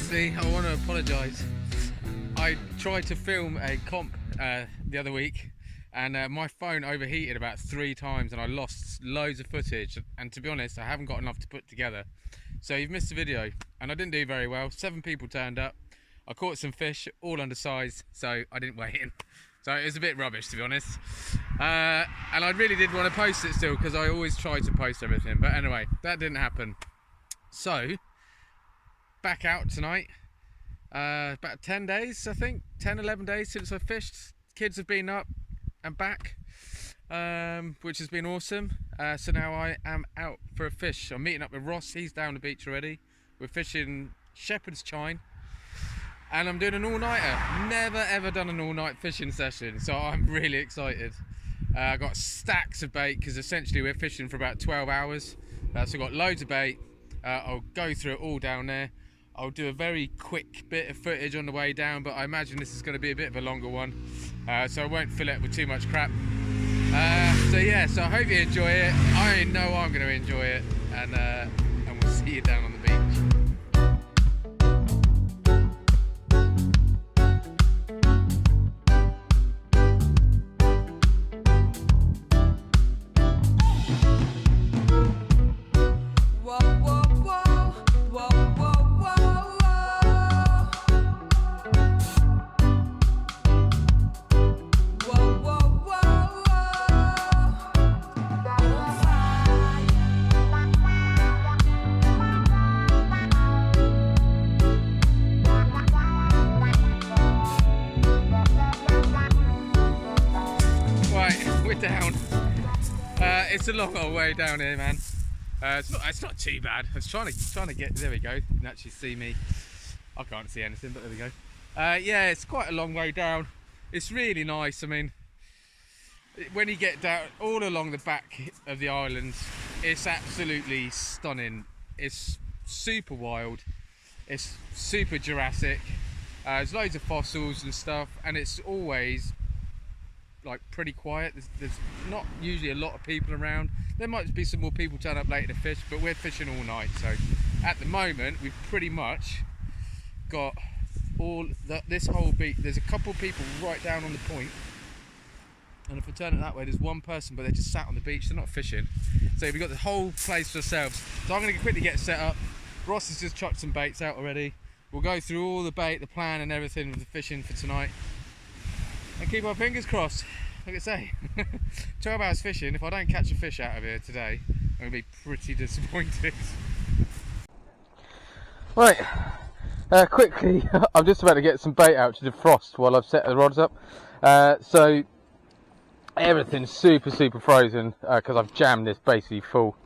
Firstly, I want to apologise. I tried to film a comp the other week and my phone overheated about 3 times and I lost loads of footage, and to be honest I haven't got enough to put together, so you've missed the video and I didn't do very well. 7 people turned up, I caught some fish all undersized, so I didn't weigh in, so it was a bit rubbish to be honest, and I really did want to post it still because I always try to post everything, but anyway, that didn't happen. So back out tonight. About 10 days, I think, 10-11 days since I fished. Kids have been up and back, which has been awesome. So now I am out for a fish. I'm meeting up with Ross, he's down the beach already. We're fishing Shepherd's Chine and I'm doing an all-nighter. Never ever done an all-night fishing session, so I'm really excited. I got stacks of bait because essentially we're fishing for about 12 hours. So I've got loads of bait. I'll go through it all down there. I'll do a very quick bit of footage on the way down, but I imagine this is going to be a bit of a longer one, so I won't fill it with too much crap. So yeah, so I hope you enjoy it. I know I'm going to enjoy it, and we'll see you down on the beach. Down. It's a long old way down here, man. It's not too bad. I was trying to get, there we go. You can actually see me. I can't see anything, but there we go. Yeah, it's quite a long way down. It's really nice. I mean, when you get down all along the back of the island, it's absolutely stunning. It's super wild. It's super Jurassic. There's loads of fossils and stuff, and it's always like pretty quiet. There's not usually a lot of people around. There might be some more people turn up later to fish, but we're fishing all night, so at the moment we've pretty much got this whole beach. There's a couple of people right down on the point, and if we turn it that way, there's one person, but they're just sat on the beach, they're not fishing, so we've got the whole place to ourselves. So I'm going to quickly get set up. Ross has just chucked some baits out already. We'll go through all the bait, the plan and everything with the fishing for tonight, and keep our fingers crossed. Like I say, 12 hours fishing. If I don't catch a fish out of here today, I'm going to be pretty disappointed. Right, quickly, I'm just about to get some bait out to defrost while I've set the rods up. So everything's super frozen because I've jammed this basically full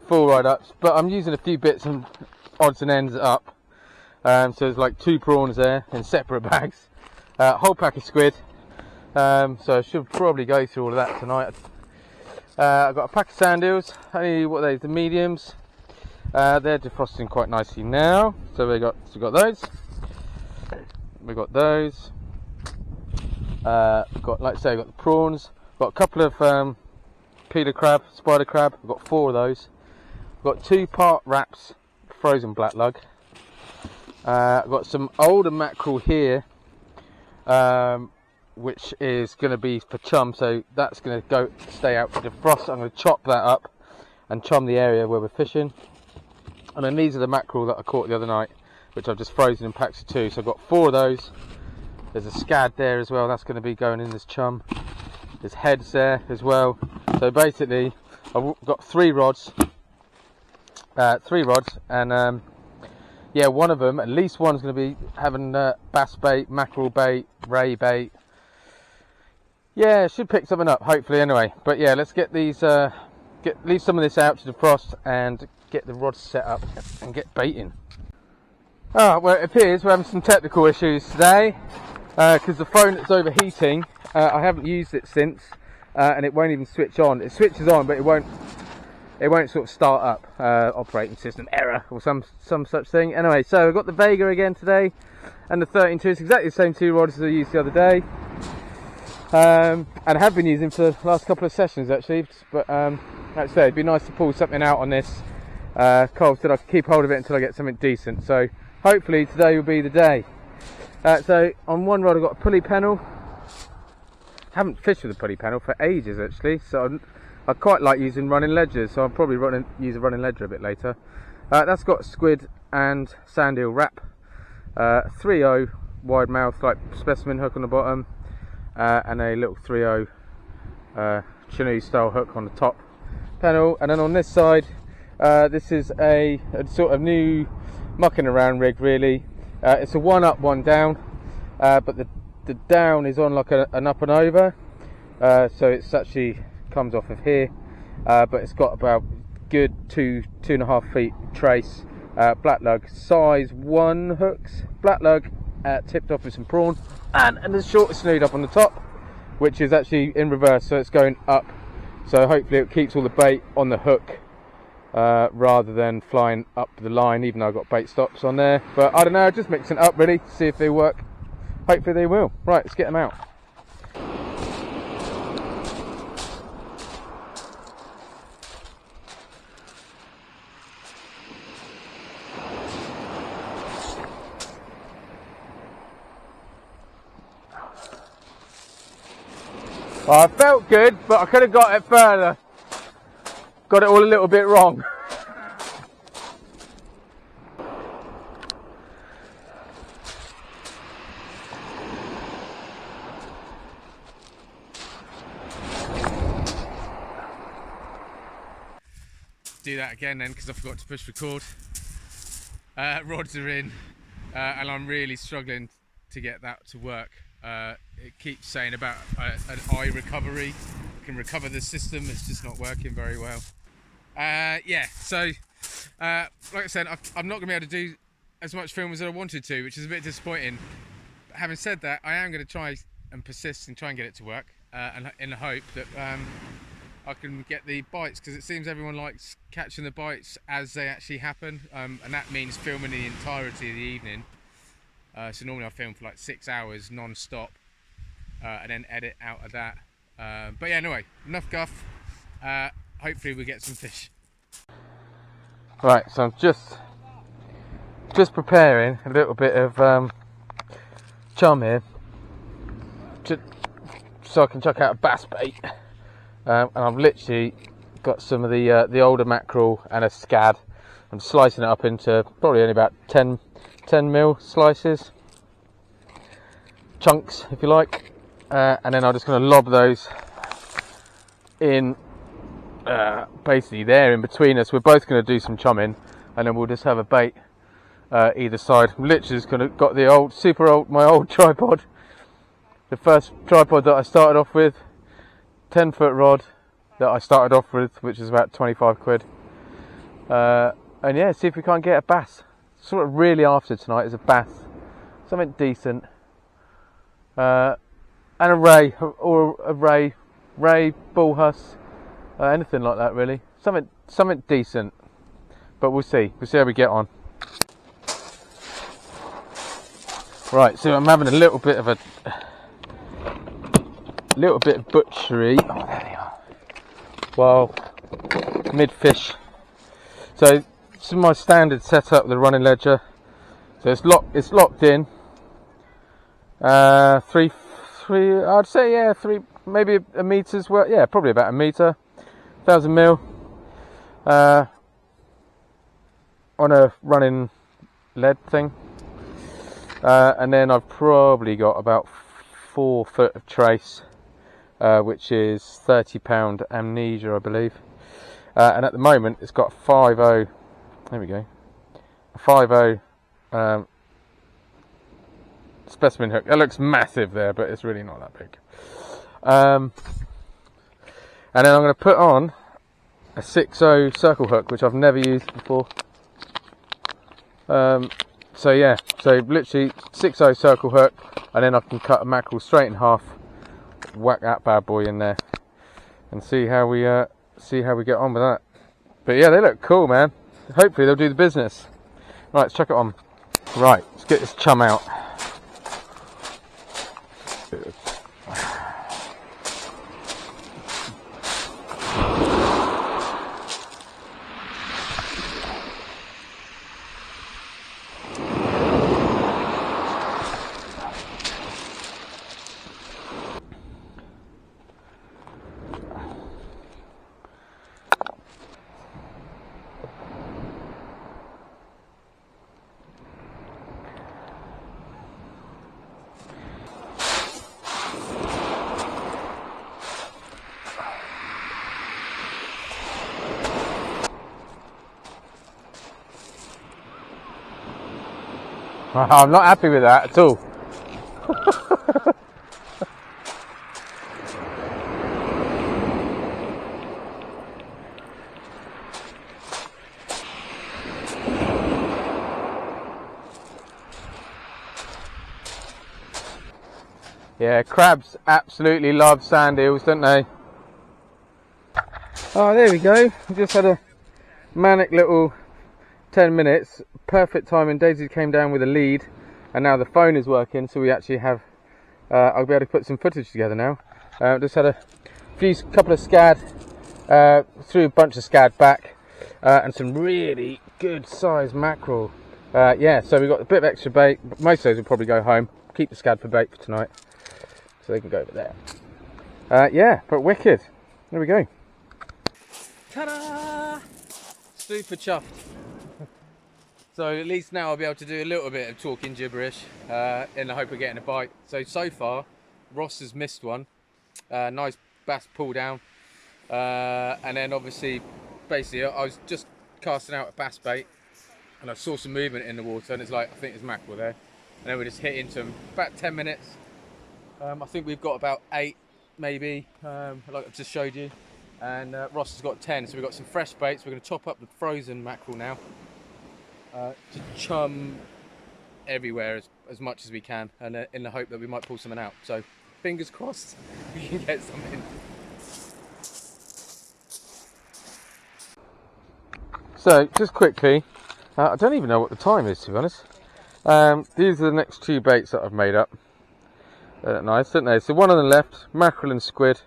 right up. But I'm using a few bits and odds and ends up. So there's like 2 prawns there in separate bags, whole pack of squid. So I should probably go through all of that tonight. I've got a pack of sand eels, only what are they, the mediums. They're defrosting quite nicely now. So we've got those. We've got those. We've got, like I say, we've got the prawns. We've got a couple of peeler crab, spider crab. We've got 4 of those. We've got 2 part wraps, frozen black lug. I've got some older mackerel here. Which is going to be for chum, so that's going to stay out for defrost. I'm going to chop that up and chum the area where we're fishing. And then these are the mackerel that I caught the other night, which I've just frozen in packs of 2. So I've got 4 of those. There's a scad there as well, that's going to be going in this chum. There's heads there as well. So basically I've got 3 rods, and yeah, one of them, at least one's going to be having bass bait, mackerel bait, ray bait. Yeah, should pick something up hopefully anyway. But yeah, let's get these leave some of this out to defrost and get the rods set up and get baiting. Well, it appears we're having some technical issues today because the phone is overheating. I haven't used it since, and it won't even switch on. It switches on, but it won't sort of start up. Operating system error or some such thing. Anyway, so we've got the Vega again today, and the 13-2. It's exactly the same 2 rods as I used the other day. And I have been using for the last couple of sessions actually, but like I say, it'd be nice to pull something out on this. Cole said I could keep hold of it until I get something decent, so hopefully today will be the day. So on one rod I've got a pulley pennel. Haven't fished with a pulley pennel for ages actually, so I quite like using running ledgers, so I'll probably use a running ledger a bit later. That's got squid and sand eel wrap, 3/0 wide mouth like specimen hook on the bottom, and a little 3/0 Chumming style hook on the top panel. And then on this side, this is a sort of new mucking around rig really. It's a one up one down, but the down is on like an up and over, so it's actually comes off of here, but it's got about good 2.5 feet trace, black lug size 1 hooks, black lug tipped off with some prawn, and the short snood up on the top, which is actually in reverse, so it's going up, so hopefully it keeps all the bait on the hook rather than flying up the line, even though I've got bait stops on there. But I don't know, just mixing it up really, see if they work. Hopefully they will. Right, let's get them out. I felt good, but I could have got it further. Got it all a little bit wrong. Do that again then, because I forgot to push record. Rods are in, and I'm really struggling to get that to work. It keeps saying about an eye recovery. I can recover the system, it's just not working very well. Yeah, so like I said, I'm not going to be able to do as much film as I wanted to, which is a bit disappointing. But having said that, I am going to try and persist and try and get it to work, and in the hope that I can get the bites, because it seems everyone likes catching the bites as they actually happen, and that means filming the entirety of the evening. So normally I film for like 6 hours non-stop, and then edit out of that. But yeah, anyway, enough guff. Hopefully we get some fish. Right, so I'm just preparing a little bit of chum here, so I can chuck out a bass bait. And I've literally got some of the older mackerel and a scad. I'm slicing it up into probably only about 10 mil slices, chunks if you like, and then I'm just going to lob those in basically there in between us. We're both going to do some chumming, and then we'll just have a bait either side. I'm literally just going to got the my old tripod, the first tripod that I started off with, 10-foot rod that I started off with, which is about 25 quid, and yeah, see if we can't get a bass. Sort of really after tonight is a bass, something decent, and a ray, or a ray, bull huss, anything like that really, something decent, but we'll see how we get on. Right, so I'm having a little bit of butchery, oh, there they are, while mid-fish. So this is my standard setup with the running ledger. So it's locked in. Three, I'd say, yeah, maybe a meter's worth, yeah, probably about a meter, 1,000 mil, on a running lead thing. And then I've probably got about 4 foot of trace, which is 30-pound amnesia, I believe. And at the moment it's got a 5/0, there we go, a 5/0 specimen hook. It looks massive there, but it's really not that big. And then I'm going to put on a 6/0 circle hook, which I've never used before. So yeah, so literally 6/0 circle hook, and then I can cut a mackerel straight in half, whack that bad boy in there, and see how we get on with that. But yeah, they look cool, man. Hopefully they'll do the business. Right, let's chuck it on. Right, let's get this chum out. I'm not happy with that at all. Yeah, crabs absolutely love sand eels, don't they? Oh, there we go. We just had a manic little 10 minutes. Perfect timing. Daisy came down with a lead, and now the phone is working, so we actually have. I'll be able to put some footage together now. Just had a couple of scad, threw a bunch of scad back, and some really good sized mackerel. Yeah, so we've got a bit of extra bait. Most of those will probably go home. Keep the scad for bait for tonight, so they can go over there. Yeah, but wicked. There we go. Ta-da! Super chuffed. So at least now I'll be able to do a little bit of talking gibberish in the hope of getting a bite. So far, Ross has missed one. Nice bass pull down. And then obviously, basically, I was just casting out a bass bait and I saw some movement in the water, and it's like, I think there's mackerel there. And then we just hit into them. About 10 minutes. I think we've got about 8 maybe, like I just showed you. And Ross has got 10, so we've got some fresh baits. We're going to top up the frozen mackerel now to chum everywhere as much as we can, and in the hope that we might pull something out. So fingers crossed we can get something. So just quickly, I don't even know what the time is, to be honest. These are the next 2 baits that I've made up. They're nice, aren't they? So one on the left, mackerel and squid.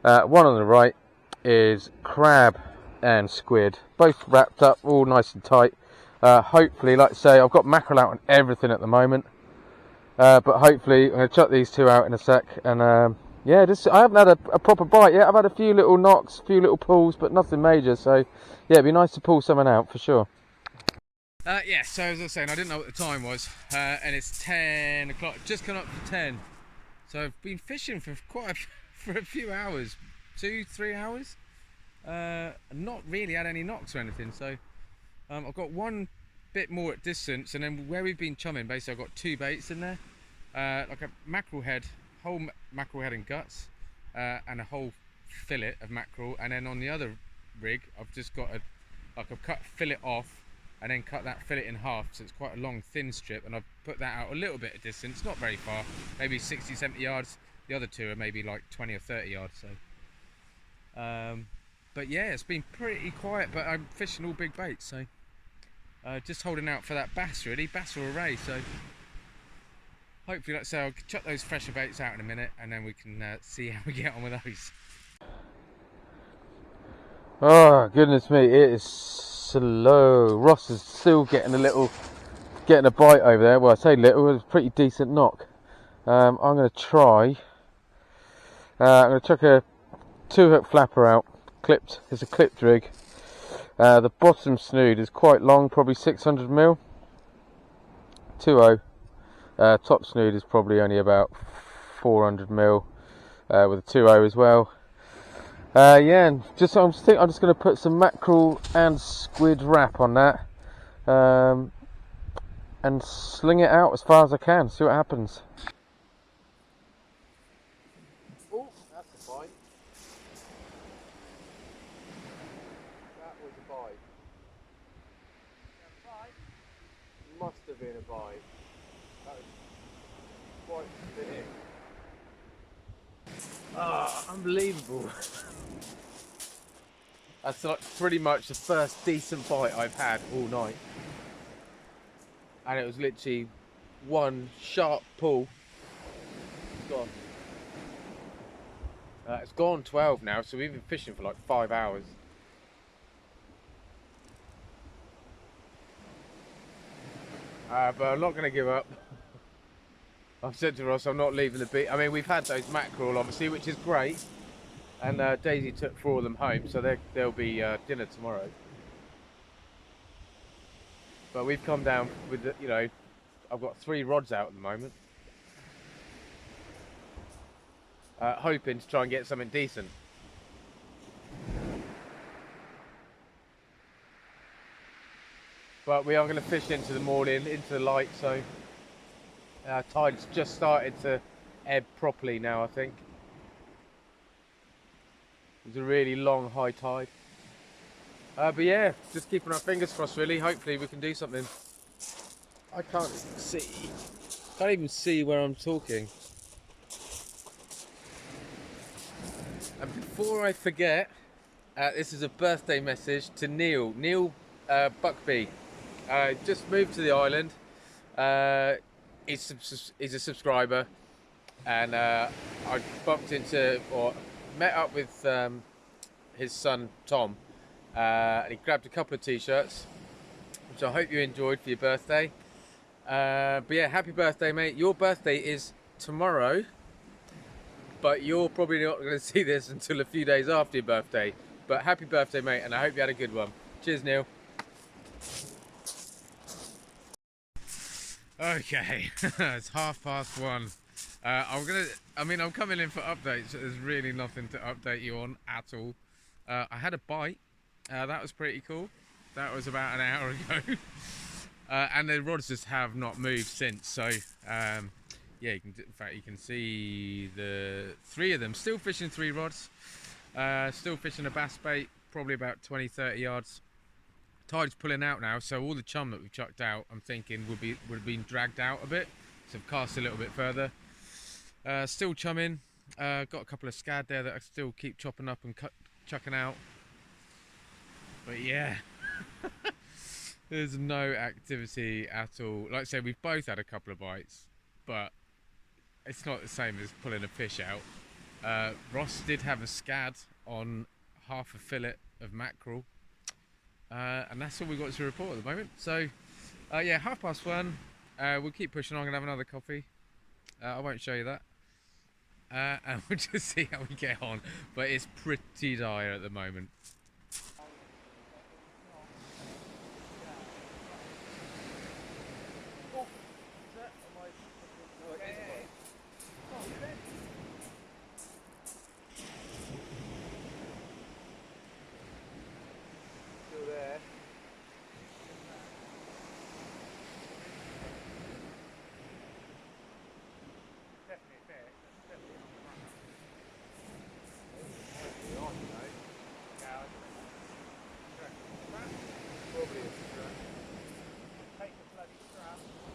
One on the right is crab and squid, both wrapped up, all nice and tight. Hopefully, like I say, I've got mackerel out on everything at the moment, but hopefully I'm going to chuck these 2 out in a sec. And yeah, I haven't had a proper bite yet. I've had a few little knocks, a few little pulls, but nothing major. So yeah, it'd be nice to pull something out for sure. Yeah, so as I was saying, I didn't know what the time was, and it's 10 o'clock, just come up to 10. So I've been fishing for for a few hours, 2-3 hours. Not really had any knocks or anything. So I've got one bit more at distance, and then where we've been chumming, basically I've got 2 baits in there, like a mackerel head, whole mackerel head and guts, and a whole fillet of mackerel. And then on the other rig, I've just got I've cut fillet off, and then cut that fillet in half, so it's quite a long thin strip, and I've put that out a little bit of distance, not very far, maybe 60-70 yards. The other 2 are maybe like 20 or 30 yards. So but yeah, it's been pretty quiet, but I'm fishing all big baits, so just holding out for that bass, really, bass or a ray. So hopefully, like I say, I'll chuck those fresher baits out in a minute, and then we can see how we get on with those. Oh goodness me, it is slow. Ross is still getting a bite over there. Well, I say little, it was a pretty decent knock. I'm going to try. I'm going to chuck a 2-hook flapper out. Clipped. It's a clipped rig. The bottom snood is quite long, probably 600mm. 2.0. Top snood is probably only about 400mm, with a 2.0 as well. Yeah, and I'm just going to put some mackerel and squid wrap on that, and sling it out as far as I can. See what happens. Oh, that's a bite. That was a bite. Must have been a bite. That was quite big. Ah, unbelievable. That's like pretty much the first decent bite I've had all night. And it was literally one sharp pull. It's gone. It's gone 12 now, so we've been fishing for like 5 hours. But I'm not going to give up. I've said to Ross I'm not leaving the beach. I mean, we've had those mackerel obviously, which is great. And Daisy took 4 of them home, so there'll be dinner tomorrow. But we've come down with, I've got 3 rods out at the moment. Hoping to try and get something decent. but we are going to fish into the morning, into the light, so tide's just started to ebb properly now, I think. It was a really long high tide. But yeah, just keeping our fingers crossed really. Hopefully we can do something. I can't even see where I'm talking. And before I forget, this is a birthday message to Neil. Neil Buckby. Just moved to the island. He's a subscriber, and I bumped into or met up with his son Tom, and he grabbed a couple of t-shirts, which I hope you enjoyed for your birthday. But yeah, happy birthday, mate. Your birthday is tomorrow, but you're probably not going to see this until a few days after your birthday. But happy birthday, mate, and I hope you had a good one. Cheers, Neil. Okay, it's 1:30. I'm coming in for updates. So there's really nothing to update you on at all. I had a bite. That was pretty cool. That was about an hour ago. And the rods just have not moved since. So, yeah, in fact, you can see the 3 of them. Still fishing 3 rods. Still fishing a bass bait, probably about 20-30 yards. Tide's pulling out now, so all the chum that we've chucked out, I'm thinking would have been dragged out a bit, so I've cast a little bit further. Still chumming. Got a couple of scad there that I still keep chopping up and chucking out. But yeah, there's no activity at all. Like I say, we've both had a couple of bites, but it's not the same as pulling a fish out. Ross did have a scad on half a fillet of mackerel. And that's all we've got to report at the moment. So, yeah, 1:30. We'll keep pushing on. I'm going to have another coffee. I won't show you that. And we'll just see how we get on. But it's pretty dire at the moment.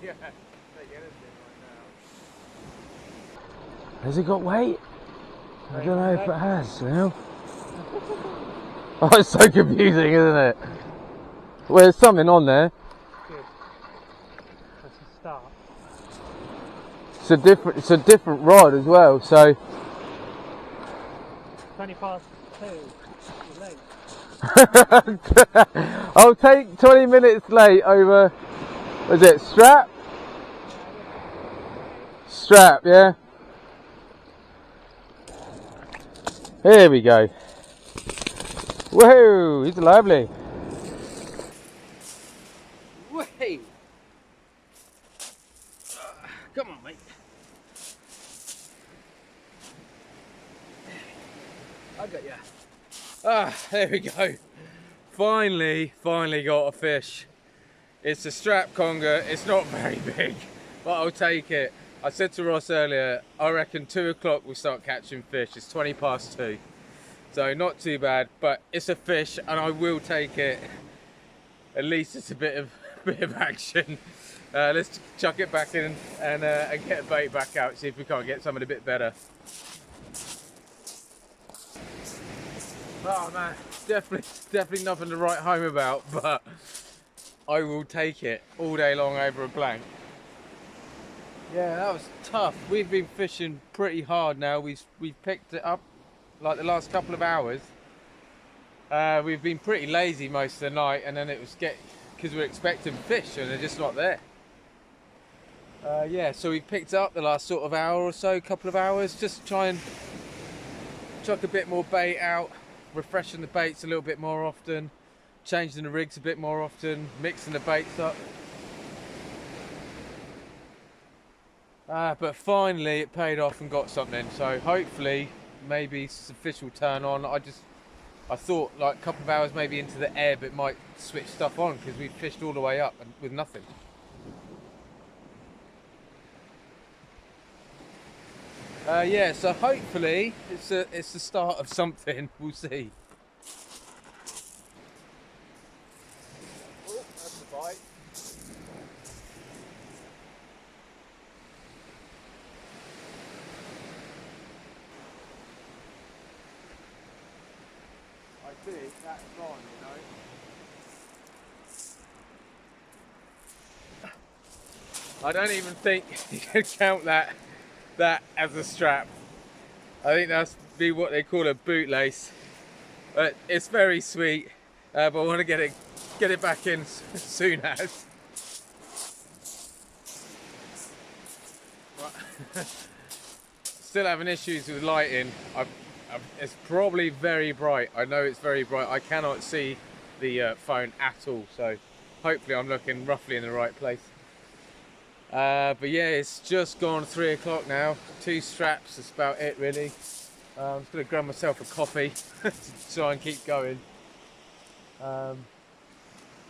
Yeah, take anything right now. Has it got weight? I don't know if it has, you know. Oh, it's so confusing, isn't it? Well, there's something on there. Good. That's a start. It's a different rod as well, so 2:20. You're late. I'll take 20 minutes late over, was it strap? Strap, yeah. Here we go. Whoa, he's lovely. Wait. Come on, mate. I got ya. There we go. Finally got a fish. It's a strap conger. It's not very big, but I'll take it. I said to Ross earlier, I reckon 2 o'clock we'll start catching fish. It's 2:20. So not too bad, but it's a fish and I will take it. At least it's a bit of action. Let's chuck it back in and get a bait back out, see if we can't get something a bit better. Oh man, definitely nothing to write home about, but I will take it all day long over a blank. Yeah, that was tough. We've been fishing pretty hard now. We've picked it up like the last couple of hours. We've been pretty lazy most of the night, and then it was because we're expecting fish and they're just not there. Yeah, so we picked up the last sort of hour or so, couple of hours, just try and chuck a bit more bait out, refreshing the baits a little bit more often, changing the rigs a bit more often, mixing the baits up. But finally it paid off and got something, so hopefully maybe some fish will turn on. I thought like a couple of hours maybe into the ebb it might switch stuff on, because we fished all the way up and with nothing. Yeah, so hopefully it's the start of something. We'll see. Oh, that's a bite. I think that's gone, you know. I don't even think you can count that as a strap. I think that's be what they call a bootlace. But it's very sweet. But I want to get it back in as soon as. Still having issues with lighting. It's probably very bright. I know it's very bright. I cannot see the phone at all. So hopefully I'm looking roughly in the right place. But yeah, it's just gone 3 o'clock now. 2 straps, that's about it really. I'm just going to grab myself a coffee to try and keep going.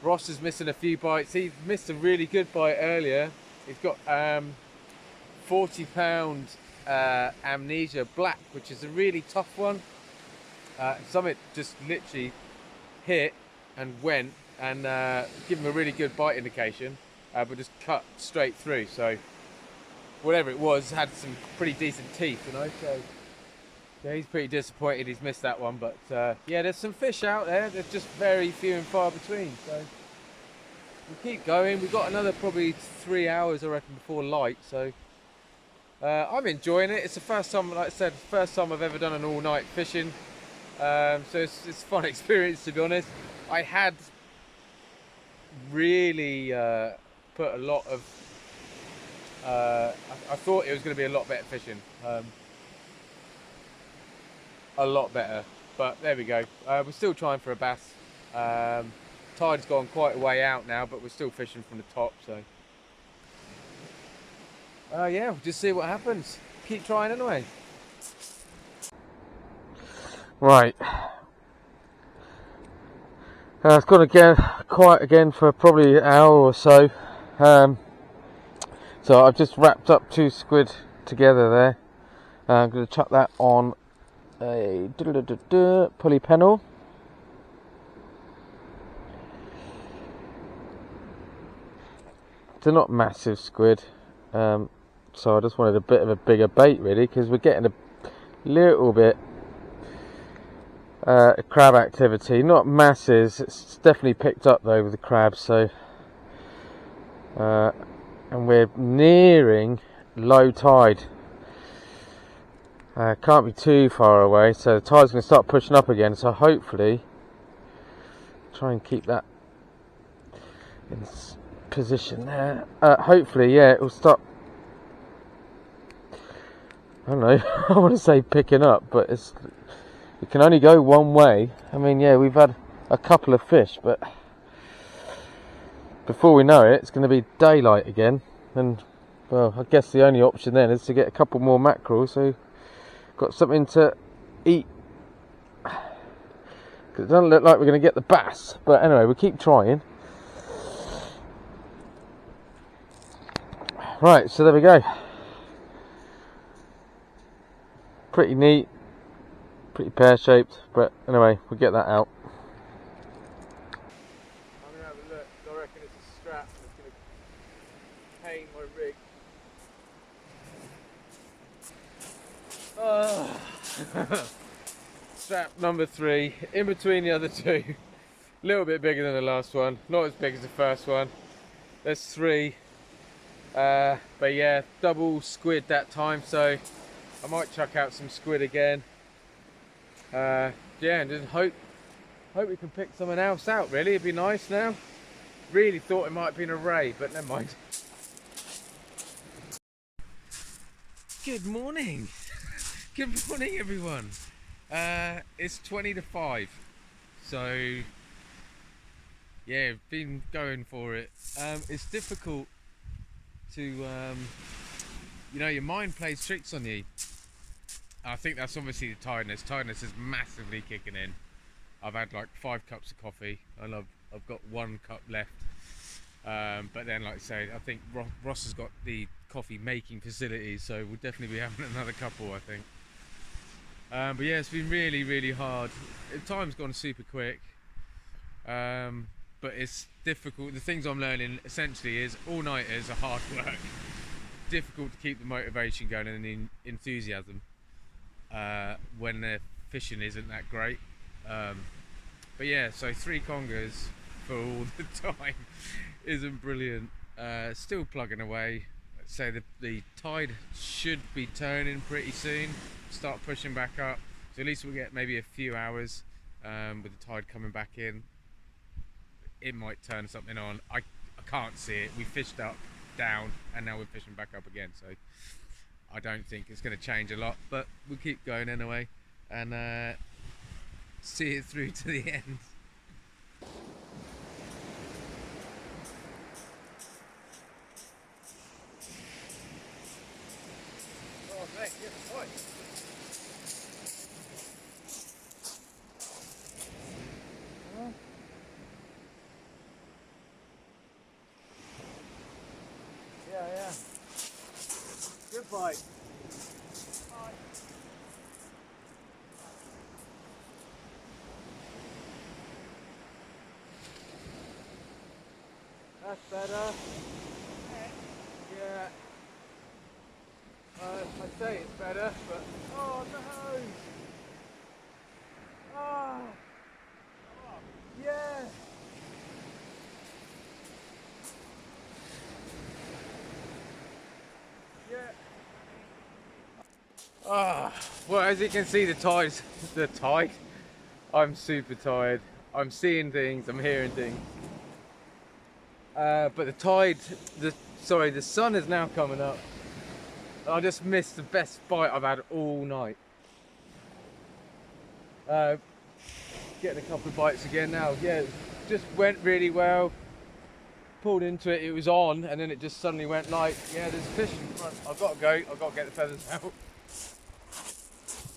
Ross is missing a few bites. He missed a really good bite earlier. He's got 40-pound amnesia black, which is a really tough one. Something just literally hit and went and give him a really good bite indication. But just cut straight through, so whatever it was had some pretty decent teeth, you know. So yeah, he's pretty disappointed he's missed that one. But yeah, there's some fish out there. They're just very few and far between. So we'll keep going. We've got another probably 3 hours, I reckon, before light. So I'm enjoying it. It's the first time, like I said, first time I've ever done an all-night fishing. So it's a fun experience, to be honest. I had really put a lot of I thought it was going to be a lot better fishing, a lot better, but there we go. We're still trying for a bass. Tide's gone quite a way out now, but we're still fishing from the top, so yeah, we'll just see what happens. Keep trying anyway. Right, it's going to get quiet again for probably an hour or so. So I've just wrapped up 2 squid together there. I'm going to chuck that on a pulley pennel. They're not massive squid, so I just wanted a bit of a bigger bait really, because we're getting a little bit crab activity, not masses. It's definitely picked up though with the crabs. So and we're nearing low tide. Can't be too far away, so the tide's going to start pushing up again. So hopefully, try and keep that in position there. Hopefully, yeah, it will stop. I don't know. I want to say picking up, but it can only go one way. I mean, yeah, we've had a couple of fish, but before we know it, it's going to be daylight again, and well, I guess the only option then is to get a couple more mackerel, so got something to eat. Cause it doesn't look like we're going to get the bass, but anyway, we'll keep trying. Right, so there we go. Pretty neat, pretty pear-shaped, but anyway, we'll get that out. I'm going to have a look. I reckon it's a strap that's going to hang my rig. Strap number 3, in between the other 2. A little bit bigger than the last one, not as big as the first one. There's 3. But yeah, double squid that time, so I might chuck out some squid again. Yeah, and just hope we can pick someone else out really. It'd be nice now. Really thought it might have been a ray, but never mind. Good morning. Good morning everyone. It's 20 to 5, so yeah, been going for it. It's difficult to you know, your mind plays tricks on you. I think that's obviously the tiredness. Tiredness is massively kicking in. I've had like 5 cups of coffee, and I've got 1 cup left. But then, like I say, I think Ross has got the coffee making facilities, so we'll definitely be having another couple, I think. But yeah, it's been really, really hard. Time's gone super quick, but it's difficult. The things I'm learning essentially is all-nighters are hard work. Difficult to keep the motivation going and the enthusiasm when the fishing isn't that great. But yeah, so 3 congers for all the time isn't brilliant. Still plugging away. So the tide should be turning pretty soon, start pushing back up, so at least we'll get maybe a few hours with the tide coming back in. It might turn something on. I can't see it. We fished up, down, and now we're fishing back up again, so I don't think it's going to change a lot, but we'll keep going anyway and see it through to the end. Oh mate, you're fine. Yeah. Good bite. That's better. Yeah. I'd say it's better, but oh no! Ah! Yeah! Yeah! Ah! Well, as you can see, the tide. I'm super tired. I'm seeing things. I'm hearing things. But the tide, the sun is now coming up. I just missed the best bite I've had all night. Getting a couple of bites again now. Yeah, it just went really well. Pulled into it, it was on, and then it just suddenly went light. Yeah, there's a fish in front. I've got to go. I've got to get the feathers out.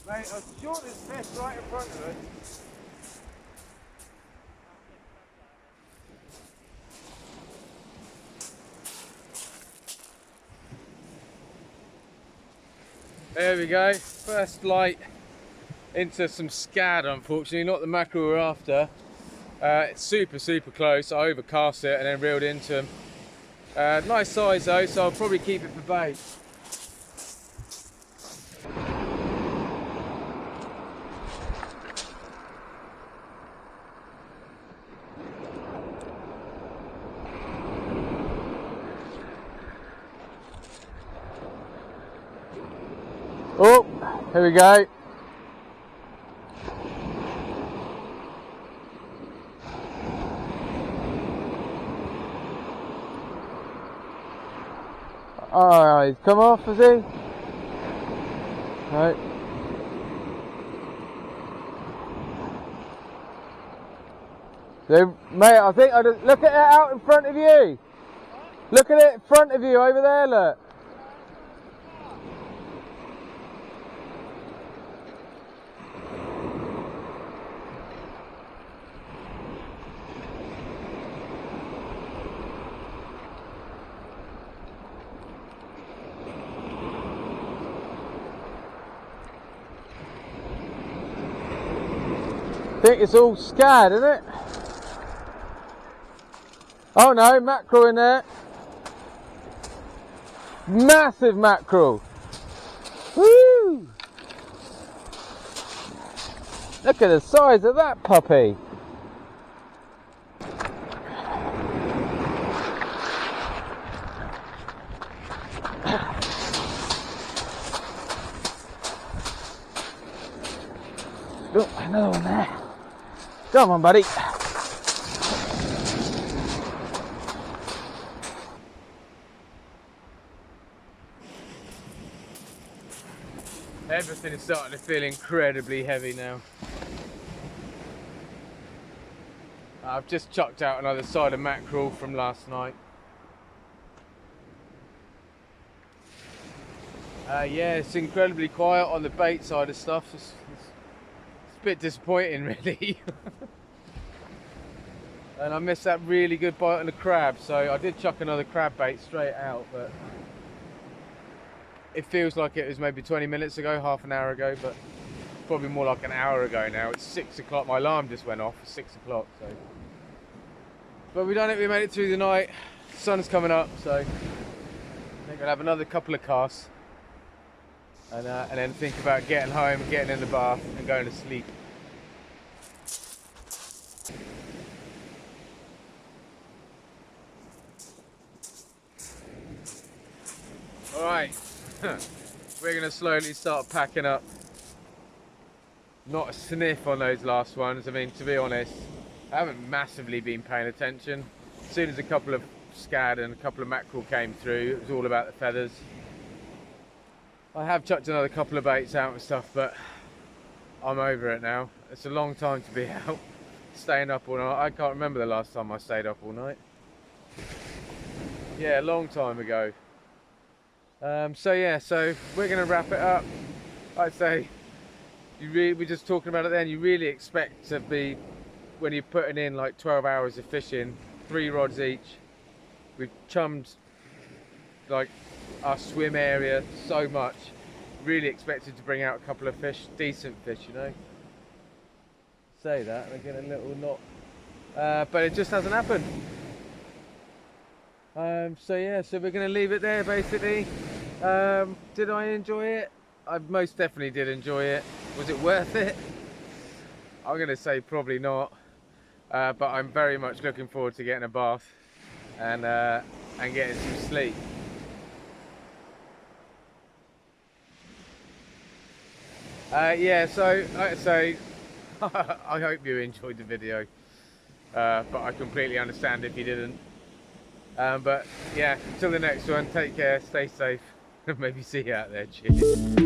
Mate, I'm sure there's fish right in front of us. There we go, first light into some scad, unfortunately, not the mackerel we're after. It's super close. I overcast it and then reeled into him. Nice size though, so I'll probably keep it for bait. Oh, here we go. Oh, he's come off, has he? Right. So, mate, I think I just look at it out in front of you. Look at it in front of you over there, look. I think it's all scad, isn't it? Oh no, mackerel in there. Massive mackerel. Woo! Look at the size of that puppy. Oh, another one there. Come on, buddy. Everything is starting to feel incredibly heavy now. I've just chucked out another side of mackerel from last night. Yeah, it's incredibly quiet on the bait side of stuff. It's a bit disappointing really. And I missed that really good bite on the crab, so I did chuck another crab bait straight out, but it feels like it was maybe 20 minutes ago, half an hour ago, but probably more like an hour ago now. It's 6 o'clock, my alarm just went off at 6 o'clock, so. But we done it, we made it through the night, sun's coming up, so I think I'll have another couple of casts and then think about getting home and getting in the bath and going to sleep. Alright, we're going to slowly start packing up. Not a sniff on those last ones. I mean, to be honest, I haven't massively been paying attention. As soon as a couple of scad and a couple of mackerel came through, it was all about the feathers. I have chucked another couple of baits out and stuff, but I'm over it now. It's a long time to be out, staying up all night. I can't remember the last time I stayed up all night. Yeah, a long time ago. So yeah, so we're going to wrap it up. I'd say, we're just talking about it then, you really expect to be, when you're putting in like 12 hours of fishing, 3 rods each. We've chummed like our swim area so much, really expected to bring out a couple of fish, decent fish, you know. Say that, and I get a little knot, but it just hasn't happened. So yeah, so we're going to leave it there basically. Did I enjoy it? I most definitely did enjoy it. Was it worth it? I'm going to say probably not, but I'm very much looking forward to getting a bath and getting some sleep. Yeah, so like I say, I hope you enjoyed the video, but I completely understand if you didn't. But yeah, until the next one, take care, stay safe, and maybe see you out there. Cheers.